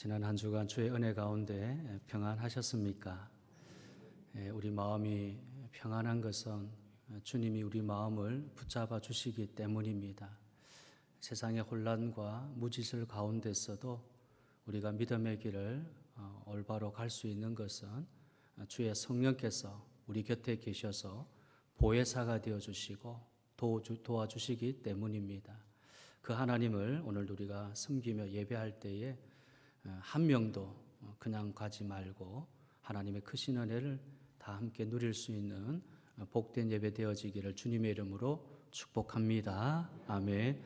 지난 한 주간 주의 은혜 가운데 평안하셨습니까? 우리 마음이 평안한 것은 주님이 우리 마음을 붙잡아 주시기 때문입니다. 세상의 혼란과 무지슬 가운데서도 우리가 믿음의 길을 올바로 갈 수 있는 것은 주의 성령께서 우리 곁에 계셔서 보혜사가 되어주시고 도와주시기 때문입니다. 그 하나님을 오늘 우리가 섬기며 예배할 때에 한 명도 그냥 가지 말고 하나님의 크신 은혜를 다 함께 누릴 수 있는 복된 예배 되어지기를 주님의 이름으로 축복합니다. 아멘.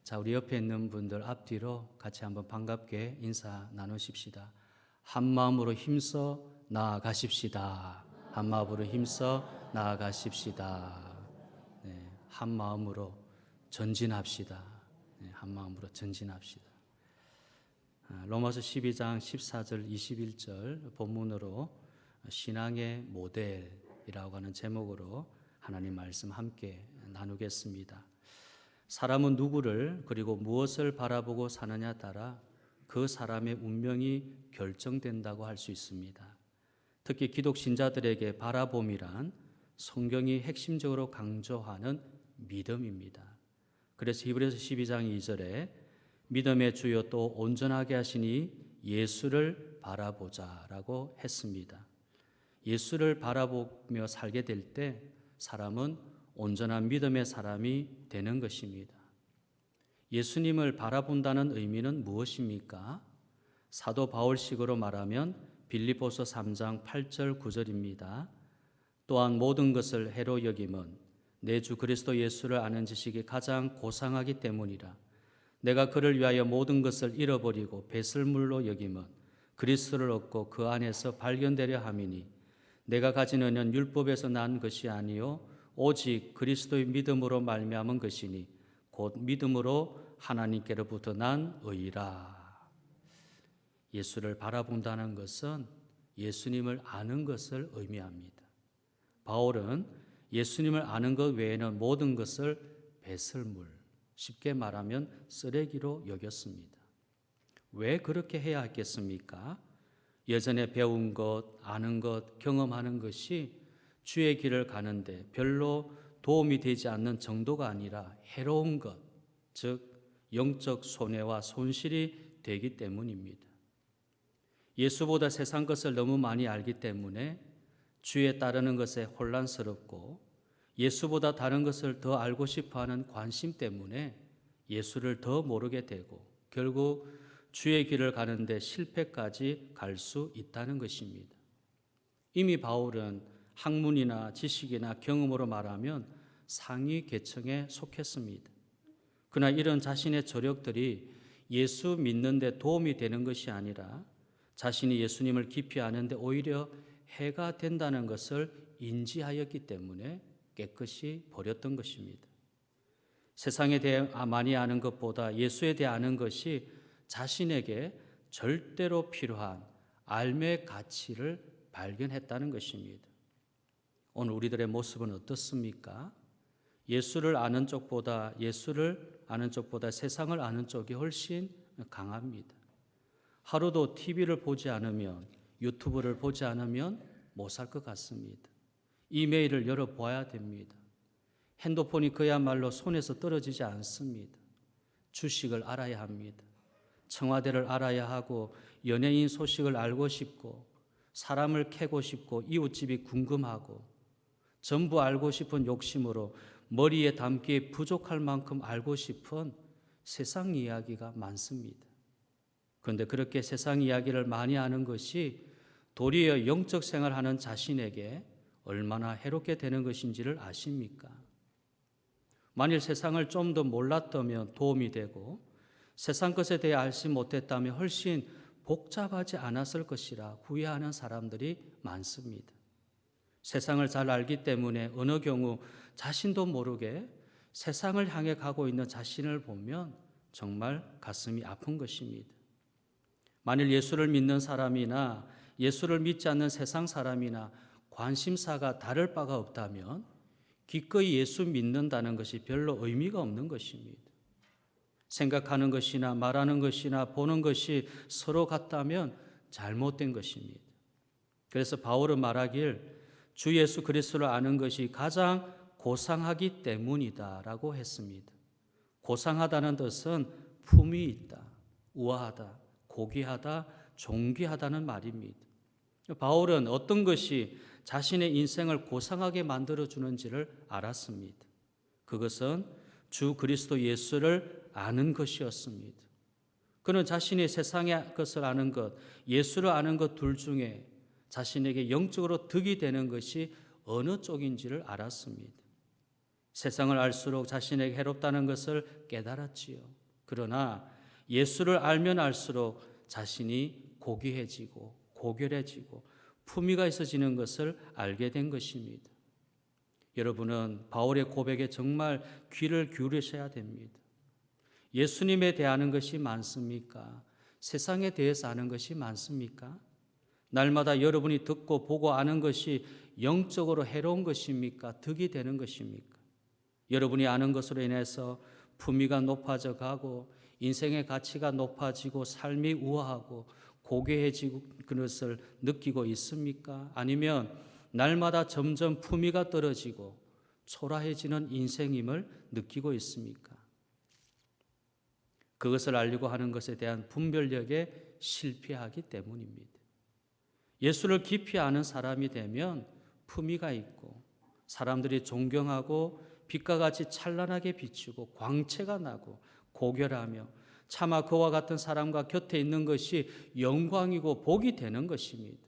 자, 우리 옆에 있는 분들 앞뒤로 같이 한번 반갑게 인사 나누십시다. 한 마음으로 힘써 나아가십시다. 한 마음으로 힘써 나아가십시다. 네, 한 마음으로 전진합시다. 네, 한 마음으로 전진합시다. 로마서 12장 14절 21절 본문으로 신앙의 모델이라고 하는 제목으로 하나님 말씀 함께 나누겠습니다. 사람은 누구를 그리고 무엇을 바라보고 사느냐에 따라 그 사람의 운명이 결정된다고 할 수 있습니다. 특히 기독 신자들에게 바라봄이란 성경이 핵심적으로 강조하는 믿음입니다. 그래서 히브리서 12장 2절에 믿음의 주요 또 온전하게 하시니 예수를 바라보자라고 했습니다. 예수를 바라보며 살게 될 때 사람은 온전한 믿음의 사람이 되는 것입니다. 예수님을 바라본다는 의미는 무엇입니까? 사도 바울식으로 말하면 빌립보서 3장 8절 9절입니다. 또한 모든 것을 해로 여김은 내 주 그리스도 예수를 아는 지식이 가장 고상하기 때문이라. 내가 그를 위하여 모든 것을 잃어버리고 배설물로 여김은 그리스도를 얻고 그 안에서 발견되려 함이니 내가 가진 은은 율법에서 난 것이 아니요 오직 그리스도의 믿음으로 말미암은 것이니 곧 믿음으로 하나님께로부터 난 의라. 예수를 바라본다는 것은 예수님을 아는 것을 의미합니다. 바울은 예수님을 아는 것 외에는 모든 것을 배설물, 쉽게 말하면 쓰레기로 여겼습니다. 왜 그렇게 해야 했겠습니까? 예전에 배운 것, 아는 것, 경험하는 것이 주의 길을 가는데 별로 도움이 되지 않는 정도가 아니라 해로운 것, 즉 영적 손해와 손실이 되기 때문입니다. 예수보다 세상 것을 너무 많이 알기 때문에 주에 따르는 것에 혼란스럽고 예수보다 다른 것을 더 알고 싶어하는 관심 때문에 예수를 더 모르게 되고 결국 주의 길을 가는데 실패까지 갈 수 있다는 것입니다. 이미 바울은 학문이나 지식이나 경험으로 말하면 상위 계층에 속했습니다. 그러나 이런 자신의 저력들이 예수 믿는 데 도움이 되는 것이 아니라 자신이 예수님을 깊이 아는데 오히려 해가 된다는 것을 인지하였기 때문에 깨끗이 버렸던 것입니다. 세상에 대해 많이 아는 것보다 예수에 대해 아는 것이 자신에게 절대로 필요한 삶의 가치를 발견했다는 것입니다. 오늘 우리들의 모습은 어떻습니까? 예수를 아는 쪽보다 세상을 아는 쪽이 훨씬 강합니다. 하루도 TV를 보지 않으면, 유튜브를 보지 않으면 못 살 것 같습니다. 이메일을 열어봐야 됩니다. 핸드폰이 그야말로 손에서 떨어지지 않습니다. 주식을 알아야 합니다. 청와대를 알아야 하고 연예인 소식을 알고 싶고 사람을 캐고 싶고 이웃집이 궁금하고 전부 알고 싶은 욕심으로 머리에 담기 부족할 만큼 알고 싶은 세상 이야기가 많습니다. 그런데 그렇게 세상 이야기를 많이 아는 것이 도리어 영적 생활하는 자신에게 얼마나 해롭게 되는 것인지를 아십니까? 만일 세상을 좀 더 몰랐다면 도움이 되고 세상 것에 대해 알지 못했다면 훨씬 복잡하지 않았을 것이라 후회하는 사람들이 많습니다. 세상을 잘 알기 때문에 어느 경우 자신도 모르게 세상을 향해 가고 있는 자신을 보면 정말 가슴이 아픈 것입니다. 만일 예수를 믿는 사람이나 예수를 믿지 않는 세상 사람이나 관심사가 다를 바가 없다면 기꺼이 예수 믿는다는 것이 별로 의미가 없는 것입니다. 생각하는 것이나 말하는 것이나 보는 것이 서로 같다면 잘못된 것입니다. 그래서 바울은 말하길 주 예수 그리스도를 아는 것이 가장 고상하기 때문이다라고 했습니다. 고상하다는 뜻은 품위 있다, 우아하다, 고귀하다, 존귀하다는 말입니다. 바울은 어떤 것이 자신의 인생을 고상하게 만들어주는지를 알았습니다. 그것은 주 그리스도 예수를 아는 것이었습니다. 그는 자신이 세상의 것을 아는 것, 예수를 아는 것 둘 중에 자신에게 영적으로 득이 되는 것이 어느 쪽인지를 알았습니다. 세상을 알수록 자신에게 해롭다는 것을 깨달았지요. 그러나 예수를 알면 알수록 자신이 고귀해지고 고결해지고 품위가 있어지는 것을 알게 된 것입니다. 여러분은 바울의 고백에 정말 귀를 기울이셔야 됩니다. 예수님에 대하는 것이 많습니까? 세상에 대해서 아는 것이 많습니까? 날마다 여러분이 듣고 보고 아는 것이 영적으로 해로운 것입니까? 득이 되는 것입니까? 여러분이 아는 것으로 인해서 품위가 높아져 가고 인생의 가치가 높아지고 삶이 우아하고 고귀해지고 그것을 느끼고 있습니까? 아니면 날마다 점점 품위가 떨어지고 초라해지는 인생임을 느끼고 있습니까? 그것을 알려고 하는 것에 대한 분별력에 실패하기 때문입니다. 예수를 깊이 아는 사람이 되면 품위가 있고 사람들이 존경하고 빛과 같이 찬란하게 비추고 광채가 나고 고결하며 차마 그와 같은 사람과 곁에 있는 것이 영광이고 복이 되는 것입니다.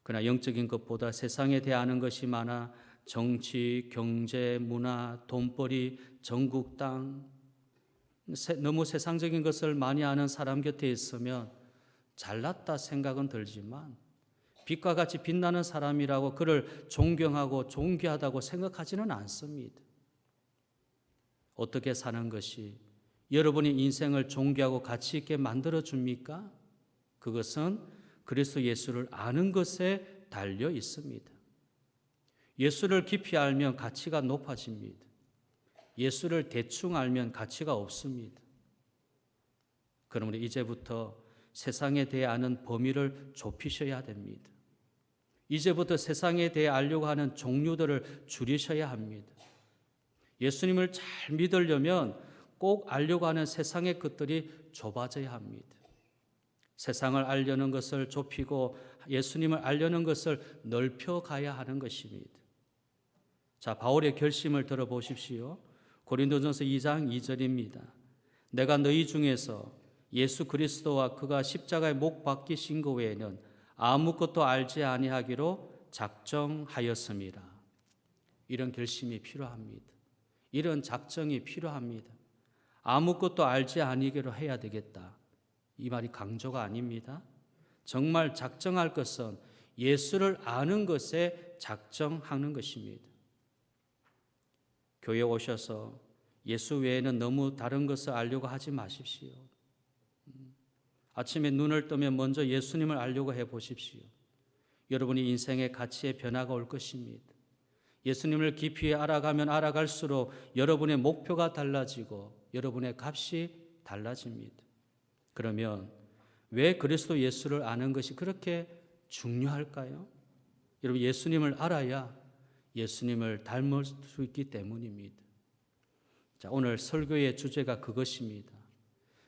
그러나 영적인 것보다 세상에 대해 아는 것이 많아 정치, 경제, 문화, 돈벌이, 전국 땅 너무 세상적인 것을 많이 아는 사람 곁에 있으면 잘났다 생각은 들지만 빛과 같이 빛나는 사람이라고 그를 존경하고 존귀하다고 생각하지는 않습니다. 어떻게 사는 것이 여러분의 인생을 존귀하고 가치 있게 만들어줍니까? 그것은 그리스도 예수를 아는 것에 달려 있습니다. 예수를 깊이 알면 가치가 높아집니다. 예수를 대충 알면 가치가 없습니다. 그러므로 이제부터 세상에 대해 아는 범위를 좁히셔야 됩니다. 이제부터 세상에 대해 알려고 하는 종류들을 줄이셔야 합니다. 예수님을 잘 믿으려면 꼭 알려고 하는 세상의 것들이 좁아져야 합니다. 세상을 알려는 것을 좁히고 예수님을 알려는 것을 넓혀가야 하는 것입니다. 자, 바울의 결심을 들어보십시오. 고린도전서 2장 2절입니다. 내가 너희 중에서 예수 그리스도와 그가 십자가에 못 박히신 것 외에는 아무것도 알지 아니하기로 작정하였음이라. 이런 결심이 필요합니다. 이런 작정이 필요합니다. 아무것도 알지 아니기로 해야 되겠다. 이 말이 강조가 아닙니다. 정말 작정할 것은 예수를 아는 것에 작정하는 것입니다. 교회에 오셔서 예수 외에는 너무 다른 것을 알려고 하지 마십시오. 아침에 눈을 뜨면 먼저 예수님을 알려고 해보십시오. 여러분이 인생의 가치의 변화가 올 것입니다. 예수님을 깊이 알아가면 알아갈수록 여러분의 목표가 달라지고 여러분의 값이 달라집니다. 그러면 왜 그리스도 예수를 아는 것이 그렇게 중요할까요? 여러분, 예수님을 알아야 예수님을 닮을 수 있기 때문입니다. 자, 오늘 설교의 주제가 그것입니다.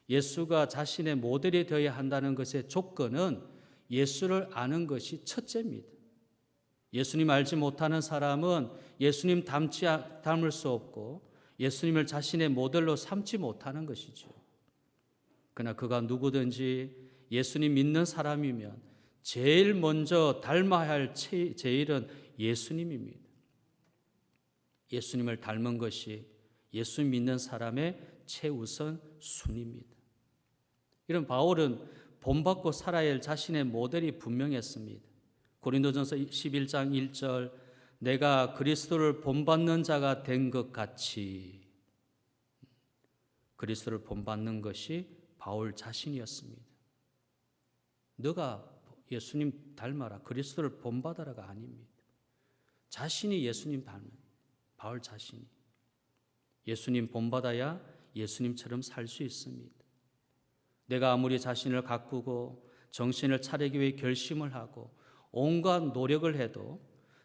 예수가 자신의 모델이 되어야 한다는 것의 조건은 예수를 아는 것이 첫째입니다. 예수님 알지 못하는 사람은 예수님 닮을 수 없고 예수님을 자신의 모델로 삼지 못하는 것이죠. 그러나 그가 누구든지 예수님 믿는 사람이면 제일 먼저 닮아야 할 제일은 예수님입니다. 예수님을 닮은 것이 예수 믿는 사람의 최우선 순위입니다. 이런 바울은 본받고 살아야 할 자신의 모델이 분명했습니다. 고린도전서 11장 1절 내가 그리스도를 본받는 자가 된 것 같이 그리스도를 본받는 것이 바울 자신이었습니다. 너가 예수님 닮아라 그리스도를 본받아라가 아닙니다. 자신이 예수님 닮은 바울 자신이 예수님 본받아야 예수님처럼 살 수 있습니다. 내가 아무리 자신을 가꾸고 정신을 차리기 위해 결심을 하고 온갖 노력을 해도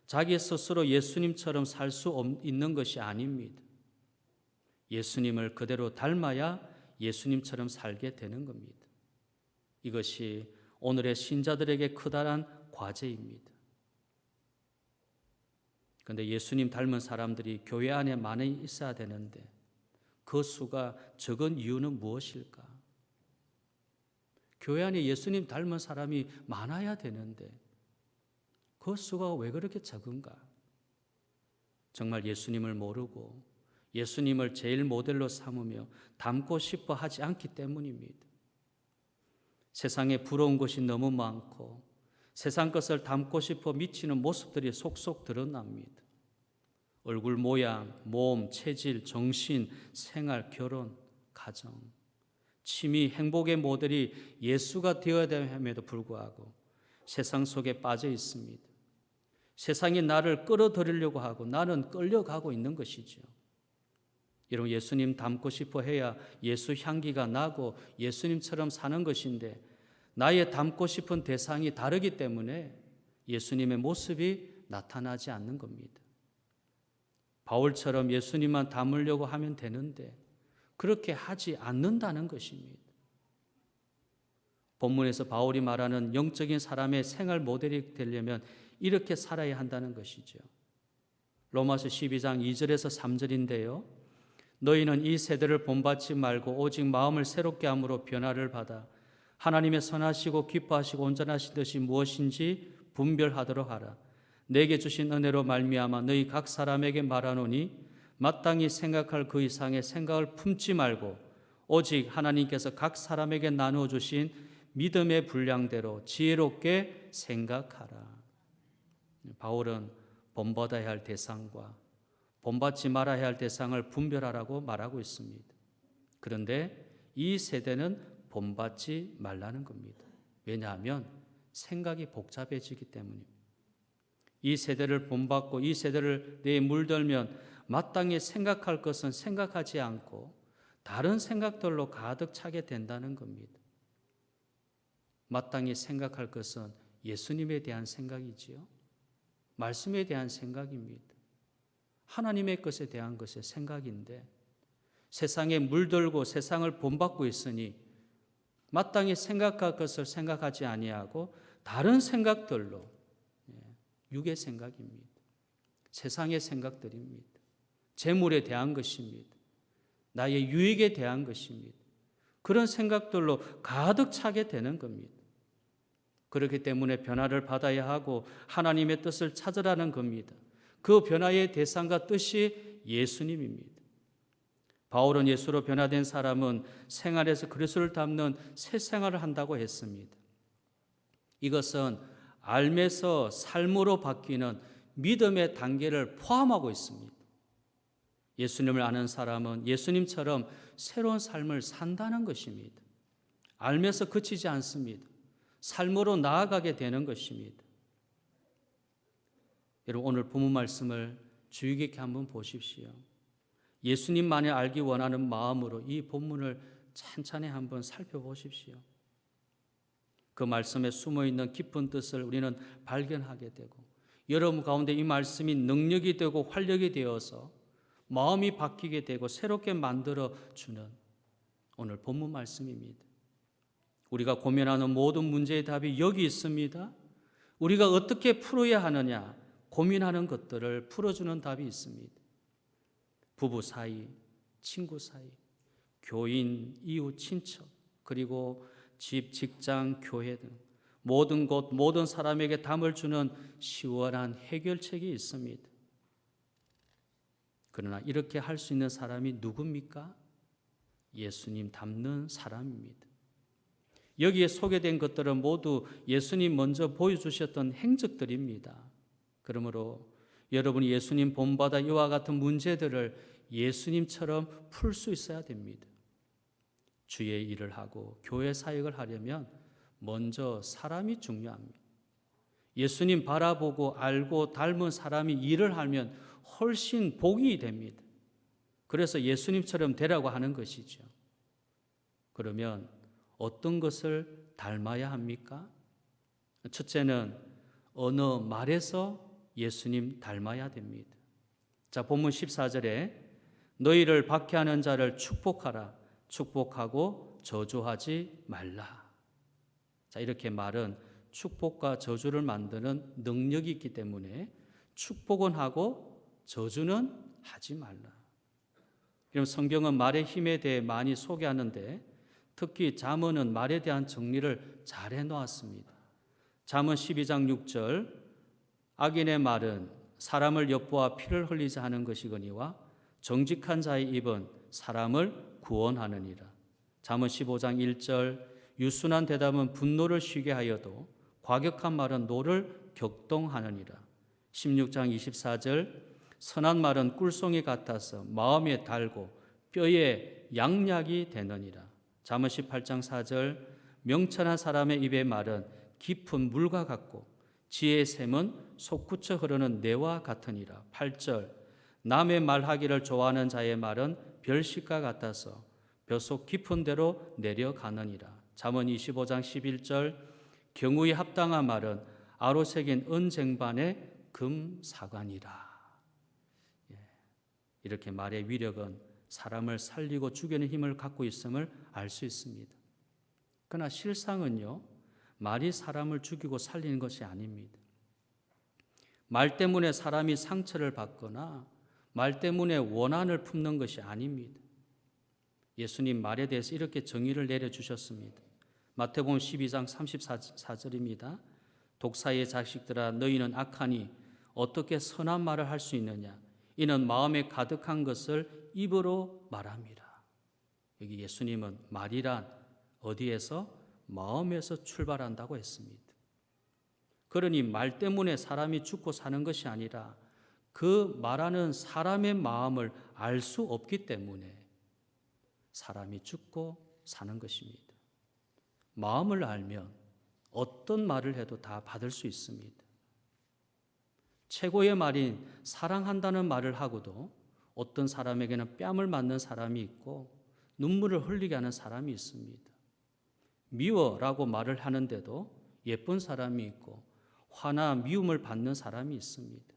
자기 스스로 예수님처럼 살 수 있는 것이 아닙니다. 예수님을 그대로 닮아야 예수님처럼 살게 되는 겁니다. 이것이 오늘의 신자들에게 커다란 과제입니다. 그런데 예수님 닮은 사람들이 교회 안에 많이 있어야 되는데 그 수가 적은 이유는 무엇일까? 교회 안에 예수님 닮은 사람이 많아야 되는데 그 수가 왜 그렇게 적은가? 정말 예수님을 모르고 예수님을 제일 모델로 삼으며 닮고 싶어 하지 않기 때문입니다. 세상에 부러운 것이 너무 많고 세상 것을 닮고 싶어 미치는 모습들이 속속 드러납니다. 얼굴 모양, 몸, 체질, 정신, 생활, 결혼, 가정, 취미, 행복의 모델이 예수가 되어야 함에도 불구하고 세상 속에 빠져 있습니다. 세상이 나를 끌어들이려고 하고 나는 끌려가고 있는 것이죠. 여러분, 예수님 닮고 싶어 해야 예수 향기가 나고 예수님처럼 사는 것인데 나의 닮고 싶은 대상이 다르기 때문에 예수님의 모습이 나타나지 않는 겁니다. 바울처럼 예수님만 닮으려고 하면 되는데 그렇게 하지 않는다는 것입니다. 본문에서 바울이 말하는 영적인 사람의 생활 모델이 되려면 이렇게 살아야 한다는 것이죠. 로마서 12장 2절에서 3절인데요. 너희는 이 세대를 본받지 말고 오직 마음을 새롭게 함으로 변화를 받아 하나님의 선하시고 기뻐하시고 온전하신 뜻이 무엇인지 분별하도록 하라. 내게 주신 은혜로 말미암아 너희 각 사람에게 말하노니 마땅히 생각할 그 이상의 생각을 품지 말고 오직 하나님께서 각 사람에게 나누어 주신 믿음의 분량대로 지혜롭게 생각하라. 바울은 본받아야 할 대상과 본받지 말아야 할 대상을 분별하라고 말하고 있습니다. 그런데 이 세대는 본받지 말라는 겁니다. 왜냐하면 생각이 복잡해지기 때문입니다. 이 세대를 본받고 이 세대를 내에 물들면 마땅히 생각할 것은 생각하지 않고 다른 생각들로 가득 차게 된다는 겁니다. 마땅히 생각할 것은 예수님에 대한 생각이지요. 말씀에 대한 생각입니다. 하나님의 것에 대한 것의 생각인데 세상에 물들고 세상을 본받고 있으니 마땅히 생각할 것을 생각하지 아니하고 다른 생각들로 육의 생각입니다. 세상의 생각들입니다. 재물에 대한 것입니다. 나의 유익에 대한 것입니다. 그런 생각들로 가득 차게 되는 겁니다. 그렇기 때문에 변화를 받아야 하고 하나님의 뜻을 찾으라는 겁니다. 그 변화의 대상과 뜻이 예수님입니다. 바울은 예수로 변화된 사람은 생활에서 그리스도를 닮는 새 생활을 한다고 했습니다. 이것은 알면서 삶으로 바뀌는 믿음의 단계를 포함하고 있습니다. 예수님을 아는 사람은 예수님처럼 새로운 삶을 산다는 것입니다. 알면서 그치지 않습니다. 삶으로 나아가게 되는 것입니다. 여러분, 오늘 본문 말씀을 주의 깊게 한번 보십시오. 예수님만을 알기 원하는 마음으로 이 본문을 찬찬히 한번 살펴보십시오. 그 말씀에 숨어있는 깊은 뜻을 우리는 발견하게 되고 여러분 가운데 이 말씀이 능력이 되고 활력이 되어서 마음이 바뀌게 되고 새롭게 만들어주는 오늘 본문 말씀입니다. 우리가 고민하는 모든 문제의 답이 여기 있습니다. 우리가 어떻게 풀어야 하느냐 고민하는 것들을 풀어주는 답이 있습니다. 부부 사이, 친구 사이, 교인, 이웃, 친척, 그리고 집, 직장, 교회 등 모든 곳, 모든 사람에게 답을 주는 시원한 해결책이 있습니다. 그러나 이렇게 할 수 있는 사람이 누굽니까? 예수님 닮는 사람입니다. 여기에 소개된 것들은 모두 예수님 먼저 보여주셨던 행적들입니다. 그러므로 여러분이 예수님 본받아 이와 같은 문제들을 예수님처럼 풀 수 있어야 됩니다. 주의 일을 하고 교회 사역을 하려면 먼저 사람이 중요합니다. 예수님 바라보고 알고 닮은 사람이 일을 하면 훨씬 복이 됩니다. 그래서 예수님처럼 되라고 하는 것이죠. 그러면 어떤 것을 닮아야 합니까? 첫째는 어느 말에서 예수님 닮아야 됩니다. 자, 본문 14절에 너희를 박해하는 자를 축복하라. 축복하고 저주하지 말라. 자, 이렇게 말은 축복과 저주를 만드는 능력이 있기 때문에 축복은 하고 저주는 하지 말라. 그럼 성경은 말의 힘에 대해 많이 소개하는데 특히 잠언은 말에 대한 정리를 잘 해놓았습니다. 잠언 12장 6절 악인의 말은 사람을 엿보아 피를 흘리자 하는 것이거니와 정직한 자의 입은 사람을 구원하느니라. 잠언 15장 1절 유순한 대답은 분노를 쉬게 하여도 과격한 말은 노를 격동하느니라. 16장 24절 선한 말은 꿀송이 같아서 마음에 달고 뼈에 양약이 되느니라. 잠언 18장 4절 명철한 사람의 입의 말은 깊은 물과 같고 지혜의 샘은 솟구쳐 흐르는 내와 같으니라. 8절 남의 말하기를 좋아하는 자의 말은 별식과 같아서 벼속 깊은 데로 내려가느니라. 잠언 25장 11절 경우에 합당한 말은 아로 새긴 은쟁반의 금사관이라. 이렇게 말의 위력은 사람을 살리고 죽이는 힘을 갖고 있음을 알 수 있습니다. 그러나 실상은요, 말이 사람을 죽이고 살리는 것이 아닙니다. 말 때문에 사람이 상처를 받거나 말 때문에 원한을 품는 것이 아닙니다. 예수님 말에 대해서 이렇게 정의를 내려주셨습니다. 마태복음 12장 34절입니다. 독사의 자식들아 너희는 악하니 어떻게 선한 말을 할 수 있느냐? 이는 마음에 가득한 것을 입으로 말합니다. 여기 예수님은 말이란 어디에서? 마음에서 출발한다고 했습니다. 그러니 말 때문에 사람이 죽고 사는 것이 아니라 그 말하는 사람의 마음을 알 수 없기 때문에 사람이 죽고 사는 것입니다. 마음을 알면 어떤 말을 해도 다 받을 수 있습니다. 최고의 말인 사랑한다는 말을 하고도 어떤 사람에게는 뺨을 맞는 사람이 있고 눈물을 흘리게 하는 사람이 있습니다. 미워라고 말을 하는데도 예쁜 사람이 있고 화나 미움을 받는 사람이 있습니다.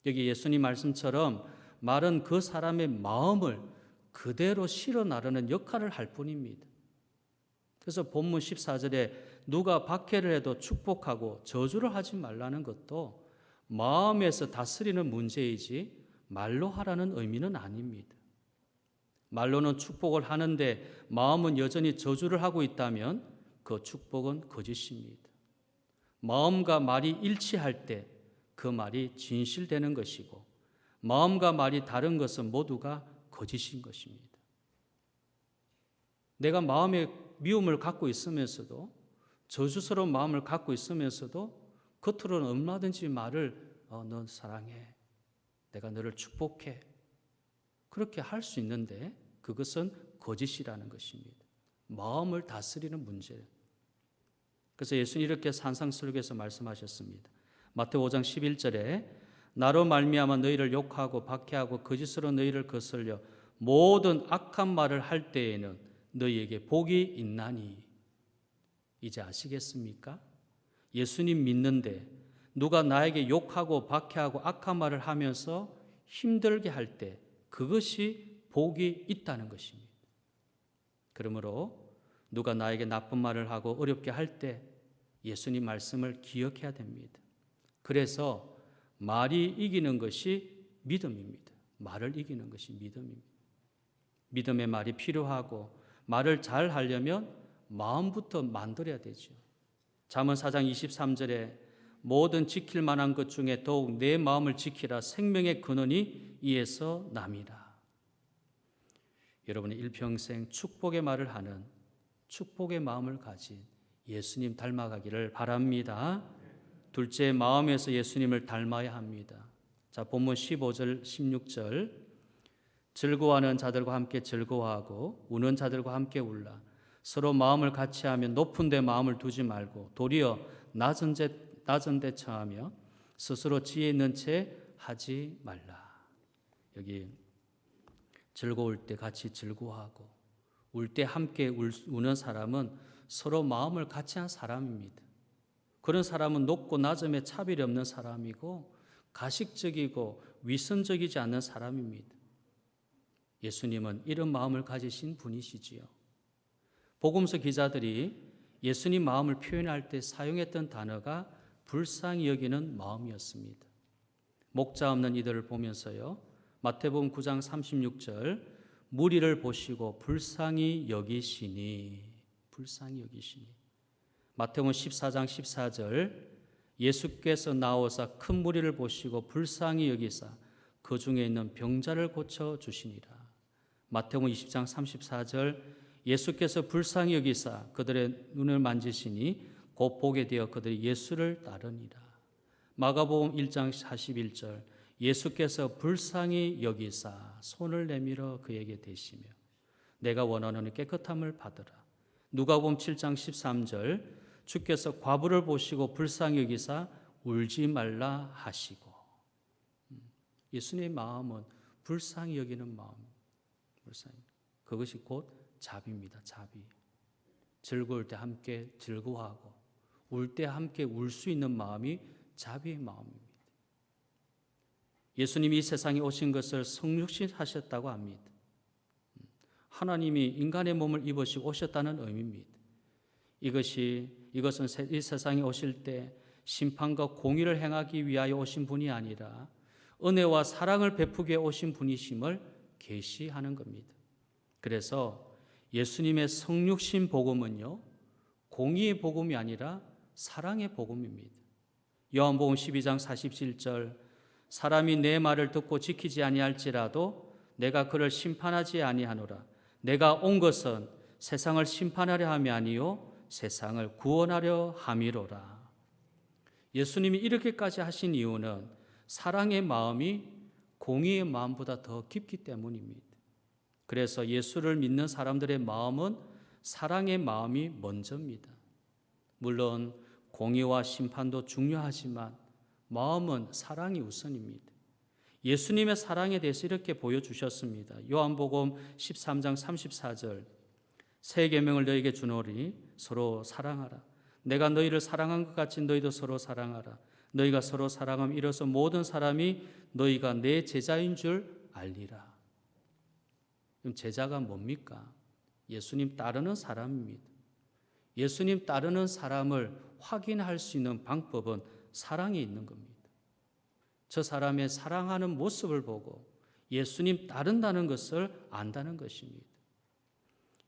여기 예수님 말씀처럼 말은 그 사람의 마음을 그대로 실어 나르는 역할을 할 뿐입니다. 그래서 본문 14절에 누가 박해를 해도 축복하고 저주를 하지 말라는 것도 마음에서 다스리는 문제이지 말로 하라는 의미는 아닙니다. 말로는 축복을 하는데 마음은 여전히 저주를 하고 있다면 그 축복은 거짓입니다. 마음과 말이 일치할 때 그 말이 진실되는 것이고 마음과 말이 다른 것은 모두가 거짓인 것입니다. 내가 마음에 미움을 갖고 있으면서도 저주스러운 마음을 갖고 있으면서도 겉으로는 얼마든지 말을 넌 사랑해, 내가 너를 축복해 그렇게 할 수 있는데 그것은 거짓이라는 것입니다. 마음을 다스리는 문제. 그래서 예수님이 이렇게 산상설교에서 말씀하셨습니다. 마태복음 5장 11절에 나로 말미암아 너희를 욕하고 박해하고 거짓으로 너희를 거슬려 모든 악한 말을 할 때에는 너희에게 복이 있나니. 이제 아시겠습니까? 예수님 믿는데 누가 나에게 욕하고 박해하고 악한 말을 하면서 힘들게 할 때 그것이 복이 있다는 것입니다. 그러므로 누가 나에게 나쁜 말을 하고 어렵게 할 때 예수님 말씀을 기억해야 됩니다. 그래서 말이 이기는 것이 믿음입니다. 말을 이기는 것이 믿음입니다. 믿음의 말이 필요하고 말을 잘 하려면 마음부터 만들어야 되죠. 잠언 4장 23절에 모든 지킬 만한 것 중에 더욱 내 마음을 지키라 생명의 근원이 이에서 남이라. 여러분의 일평생 축복의 말을 하는 축복의 마음을 가진 예수님 닮아가기를 바랍니다. 둘째, 마음에서 예수님을 닮아야 합니다. 자, 본문 15절 16절 즐거워하는 자들과 함께 즐거워하고 우는 자들과 함께 울라. 서로 마음을 같이 하며 높은 데 마음을 두지 말고 도리어 낮은 데 처하며 스스로 지혜 있는 채 하지 말라. 여기 즐거울 때 같이 즐거워하고 울 때 함께 우는 사람은 서로 마음을 같이 한 사람입니다. 그런 사람은 높고 낮음에 차별이 없는 사람이고 가식적이고 위선적이지 않는 사람입니다. 예수님은 이런 마음을 가지신 분이시지요. 복음서 기자들이 예수님 마음을 표현할 때 사용했던 단어가 불쌍히 여기는 마음이었습니다. 목자 없는 이들을 보면서요, 마태복음 9장 36절 무리를 보시고 불쌍히 여기시니, 불쌍히 여기시니. 마태복음 14장 14절 예수께서 나오사 큰 무리를 보시고 불쌍히 여기사 그 중에 있는 병자를 고쳐 주시니라. 마태복음 20장 34절 예수께서 불쌍히 여기사 그들의 눈을 만지시니 곧 보게 되어 그들이 예수를 따르니라. 마가복음 1장 41절 예수께서 불쌍히 여기사 손을 내밀어 그에게 대시며 내가 원하는 깨끗함을 받으라. 누가복음 7장 13절 주께서 과부를 보시고 불쌍히 여기사 울지 말라 하시고. 예수님의 마음은 불쌍히 여기는 마음, 불쌍히. 그것이 곧 자비입니다. 자비. 즐거울 때 함께 즐거워하고 울 때 함께 울 수 있는 마음이 자비의 마음입니다. 예수님이 이 세상에 오신 것을 성육신하셨다고 합니다. 하나님이 인간의 몸을 입으시고 오셨다는 의미입니다. 이것은 이 세상에 오실 때 심판과 공의를 행하기 위하여 오신 분이 아니라 은혜와 사랑을 베푸게 오신 분이심을 계시하는 겁니다. 그래서 예수님의 성육신 복음은요, 공의의 복음이 아니라 사랑의 복음입니다. 요한복음 12장 47절 사람이 내 말을 듣고 지키지 아니할지라도 내가 그를 심판하지 아니하노라. 내가 온 것은 세상을 심판하려 함이 아니요 세상을 구원하려 함이로라. 예수님이 이렇게까지 하신 이유는 사랑의 마음이 공의의 마음보다 더 깊기 때문입니다. 그래서 예수를 믿는 사람들의 마음은 사랑의 마음이 먼저입니다. 물론 공의와 심판도 중요하지만 마음은 사랑이 우선입니다. 예수님의 사랑에 대해서 이렇게 보여주셨습니다. 요한복음 13장 34절 새 계명을 너희에게 주노니 서로 사랑하라. 내가 너희를 사랑한 것 같이 너희도 서로 사랑하라. 너희가 서로 사랑하면 이로써 모든 사람이 너희가 내 제자인 줄 알리라. 그럼 제자가 뭡니까? 예수님 따르는 사람입니다. 예수님 따르는 사람을 확인할 수 있는 방법은 사랑이 있는 겁니다. 저 사람의 사랑하는 모습을 보고 예수님 따른다는 것을 안다는 것입니다.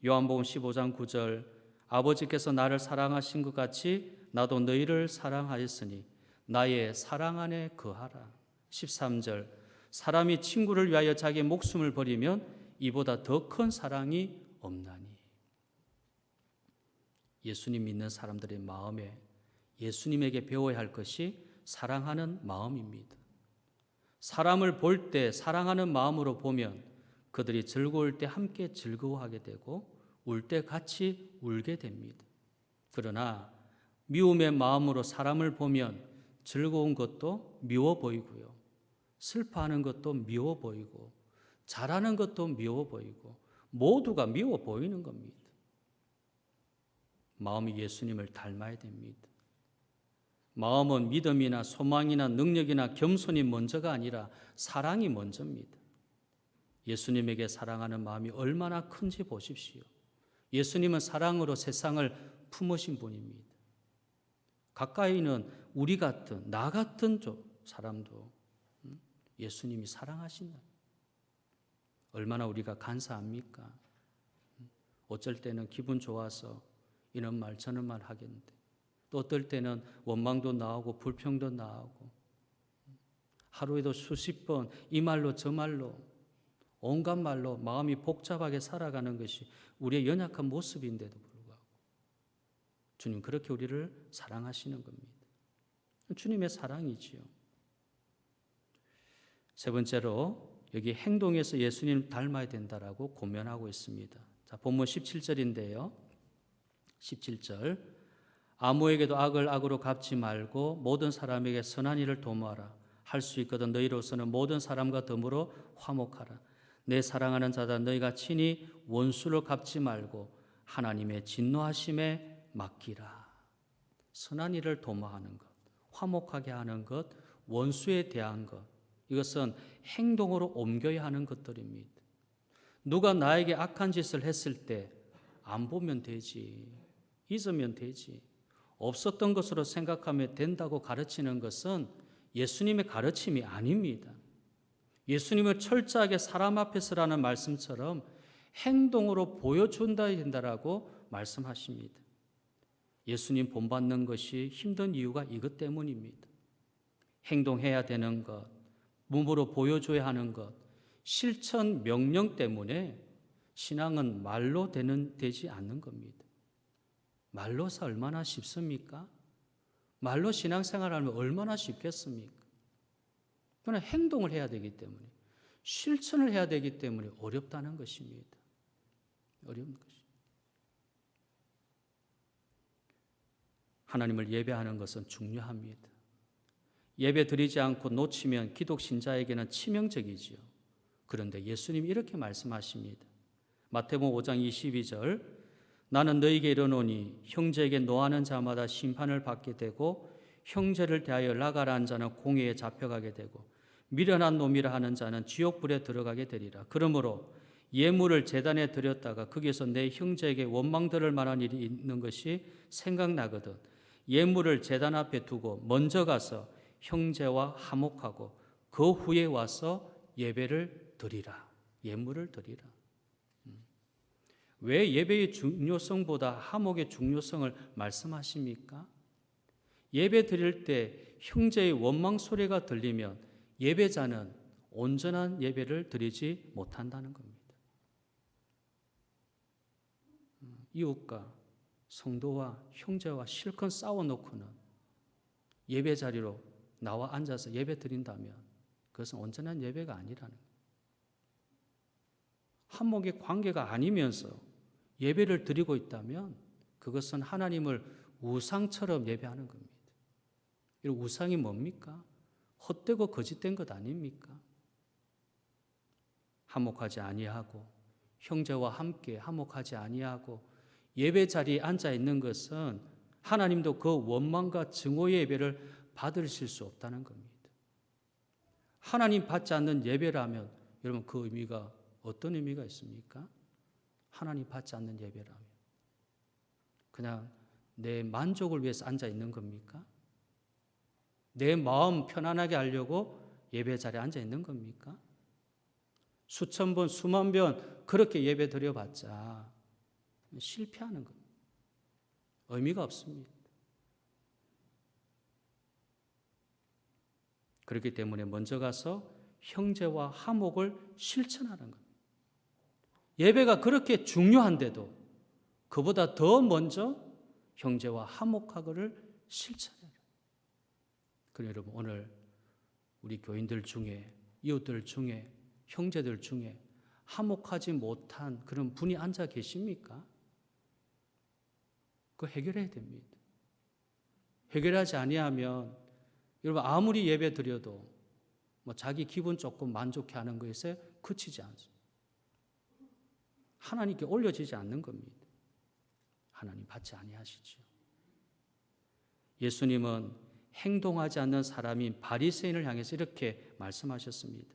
요한복음 15장 9절 아버지께서 나를 사랑하신 것 같이 나도 너희를 사랑하였으니 나의 사랑 안에 거하라. 13절 사람이 친구를 위하여 자기의 목숨을 버리면 이보다 더 큰 사랑이 없나니. 예수님 믿는 사람들의 마음에 예수님에게 배워야 할 것이 사랑하는 마음입니다. 사람을 볼 때 사랑하는 마음으로 보면 그들이 즐거울 때 함께 즐거워하게 되고 울 때 같이 울게 됩니다. 그러나 미움의 마음으로 사람을 보면 즐거운 것도 미워 보이고요. 슬퍼하는 것도 미워 보이고 잘하는 것도 미워 보이고 모두가 미워 보이는 겁니다. 마음이 예수님을 닮아야 됩니다. 마음은 믿음이나 소망이나 능력이나 겸손이 먼저가 아니라 사랑이 먼저입니다. 예수님에게 사랑하는 마음이 얼마나 큰지 보십시오. 예수님은 사랑으로 세상을 품으신 분입니다. 가까이는 우리 같은 나 같은 사람도 예수님이 사랑하신다. 얼마나 우리가 간사합니까? 어쩔 때는 기분 좋아서 이런 말 저런 말 하겠는데 또 어떨 때는 원망도 나오고 불평도 나오고 하루에도 수십 번 이 말로 저 말로 온갖 말로 마음이 복잡하게 살아가는 것이 우리의 연약한 모습인데도 불구하고 주님 그렇게 우리를 사랑하시는 겁니다. 주님의 사랑이지요. 세 번째로 여기 행동에서 예수님 닮아야 된다라고 권면하고 있습니다. 자, 본문 17절인데요. 17절 아무에게도 악을 악으로 갚지 말고 모든 사람에게 선한 일을 도모하라. 할 수 있거든 너희로서는 모든 사람과 더불어 화목하라. 내 사랑하는 자다 너희가 친히 원수를 갚지 말고 하나님의 진노하심에 맡기라. 선한 일을 도모하는 것, 화목하게 하는 것, 원수에 대한 것, 이것은 행동으로 옮겨야 하는 것들입니다. 누가 나에게 악한 짓을 했을 때 안 보면 되지, 잊으면 되지, 없었던 것으로 생각하면 된다고 가르치는 것은 예수님의 가르침이 아닙니다. 예수님을 철저하게 사람 앞에서라는 말씀처럼 행동으로 보여준다 된다라고 말씀하십니다. 예수님 본받는 것이 힘든 이유가 이것 때문입니다. 행동해야 되는 것, 몸으로 보여줘야 하는 것, 실천 명령 때문에 신앙은 말로 되지 않는 겁니다. 말로서 얼마나 쉽습니까? 말로 신앙생활하면 얼마나 쉽겠습니까? 그러나 행동을 해야 되기 때문에, 실천을 해야 되기 때문에 어렵다는 것입니다. 어려운 것입니다. 하나님을 예배하는 것은 중요합니다. 예배 드리지 않고 놓치면 기독 신자에게는 치명적이지요. 그런데 예수님이 이렇게 말씀하십니다. 마태복음 5장 22절, 나는 너희에게 이르노니 형제에게 노하는 자마다 심판을 받게 되고 형제를 대하여 나가라 한 자는 공회에 잡혀가게 되고 미련한 놈이라 하는 자는 지옥불에 들어가게 되리라. 그러므로 예물을 제단에 드렸다가 거기서 내 형제에게 원망 들을 만한 일이 있는 것이 생각나거든 예물을 제단 앞에 두고 먼저 가서 형제와 화목하고 그 후에 와서 예배를 드리라. 예물을 드리라. 왜 예배의 중요성보다 화목의 중요성을 말씀하십니까? 예배 드릴 때 형제의 원망 소리가 들리면 예배자는 온전한 예배를 드리지 못한다는 겁니다. 이웃과 성도와 형제와 실컷 싸워놓고는 예배 자리로 나와 앉아서 예배 드린다면 그것은 온전한 예배가 아니라는 거예요. 한목의 관계가 아니면서 예배를 드리고 있다면 그것은 하나님을 우상처럼 예배하는 겁니다. 이 우상이 뭡니까? 헛되고 거짓된 것 아닙니까? 화목하지 아니하고 형제와 함께 화목하지 아니하고 예배 자리에 앉아 있는 것은 하나님도 그 원망과 증오의 예배를 받으실 수 없다는 겁니다. 하나님 받지 않는 예배라면 여러분 그 의미가 어떤 의미가 있습니까? 하나님 받지 않는 예배라면 그냥 내 만족을 위해서 앉아 있는 겁니까? 내 마음 편안하게 하려고 예배 자리에 앉아 있는 겁니까? 수천 번, 수만 번 그렇게 예배 드려봤자 실패하는 겁니다. 의미가 없습니다. 그렇기 때문에 먼저 가서 형제와 화목을 실천하는 겁니다. 예배가 그렇게 중요한데도 그보다 더 먼저 형제와 화목하기를 실천해라. 그럼 여러분 오늘 우리 교인들 중에 이웃들 중에 형제들 중에 화목하지 못한 그런 분이 앉아 계십니까? 그거 해결해야 됩니다. 해결하지 아니하면 여러분 아무리 예배 드려도 자기 기분 조금 만족해 하는 것에 그치지 않습니다. 하나님께 올려지지 않는 겁니다. 하나님 받지 아니하시지요. 예수님은 행동하지 않는 사람인 바리새인을 향해서 이렇게 말씀하셨습니다.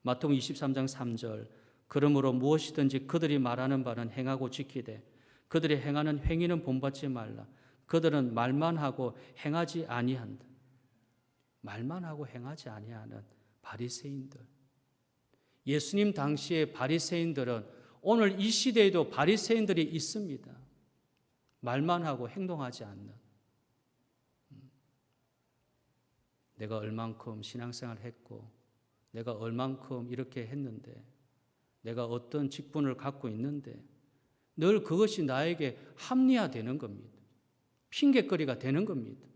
마태복음 23장 3절 그러므로 무엇이든지 그들이 말하는 바는 행하고 지키되 그들이 행하는 행위는 본받지 말라. 그들은 말만 하고 행하지 아니한다. 말만 하고 행하지 아니하는 바리새인들. 예수님 당시의 바리새인들은 오늘 이 시대에도 바리새인들이 있습니다. 말만 하고 행동하지 않는. 내가 얼만큼 신앙생활을 했고 내가 얼만큼 이렇게 했는데 내가 어떤 직분을 갖고 있는데 늘 그것이 나에게 합리화되는 겁니다. 핑계거리가 되는 겁니다.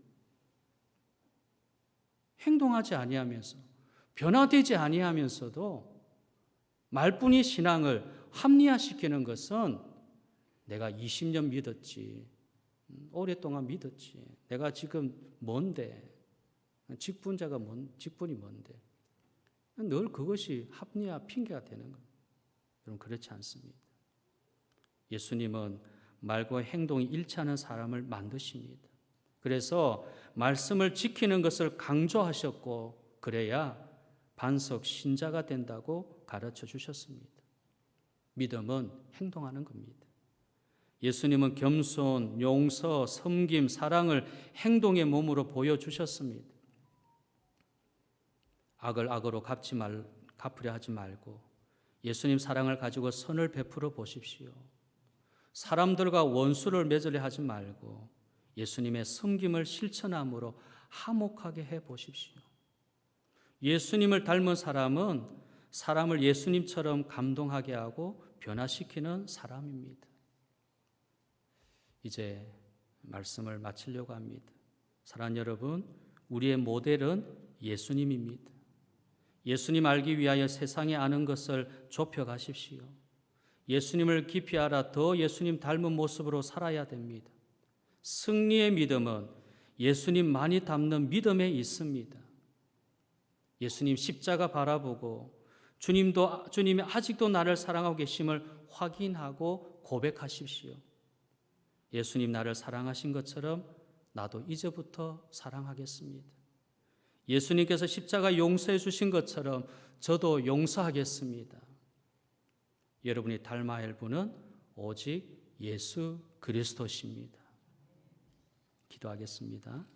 행동하지 아니하면서 변화되지 아니하면서도 말뿐이 신앙을 합리화시키는 것은 내가 20년 믿었지, 오랫동안 믿었지, 내가 지금 뭔데, 직분이 뭔데 늘 그것이 합리화 핑계가 되는 겁니다. 여러분, 그렇지 않습니다. 예수님은 말과 행동이 일치하는 사람을 만드십니다. 그래서 말씀을 지키는 것을 강조하셨고, 그래야 반석 신자가 된다고 가르쳐 주셨습니다. 믿음은 행동하는 겁니다. 예수님은 겸손, 용서, 섬김, 사랑을 행동의 몸으로 보여주셨습니다. 악을 악으로 갚으려 하지 말고 예수님 사랑을 가지고 선을 베풀어 보십시오. 사람들과 원수를 맺으려 하지 말고 예수님의 섬김을 실천함으로 화목하게 해 보십시오. 예수님을 닮은 사람은 사람을 예수님처럼 감동하게 하고 변화시키는 사람입니다. 이제 말씀을 마치려고 합니다. 사랑하는 여러분, 우리의 모델은 예수님입니다. 예수님 알기 위하여 세상에 아는 것을 좁혀가십시오. 예수님을 깊이 알아 더 예수님 닮은 모습으로 살아야 됩니다. 승리의 믿음은 예수님만이 닮는 믿음에 있습니다. 예수님 십자가 바라보고 주님이 아직도 나를 사랑하고 계심을 확인하고 고백하십시오. 예수님 나를 사랑하신 것처럼 나도 이제부터 사랑하겠습니다. 예수님께서 십자가 용서해 주신 것처럼 저도 용서하겠습니다. 여러분이 닮아야 할 분은 오직 예수 그리스도십니다. 기도하겠습니다.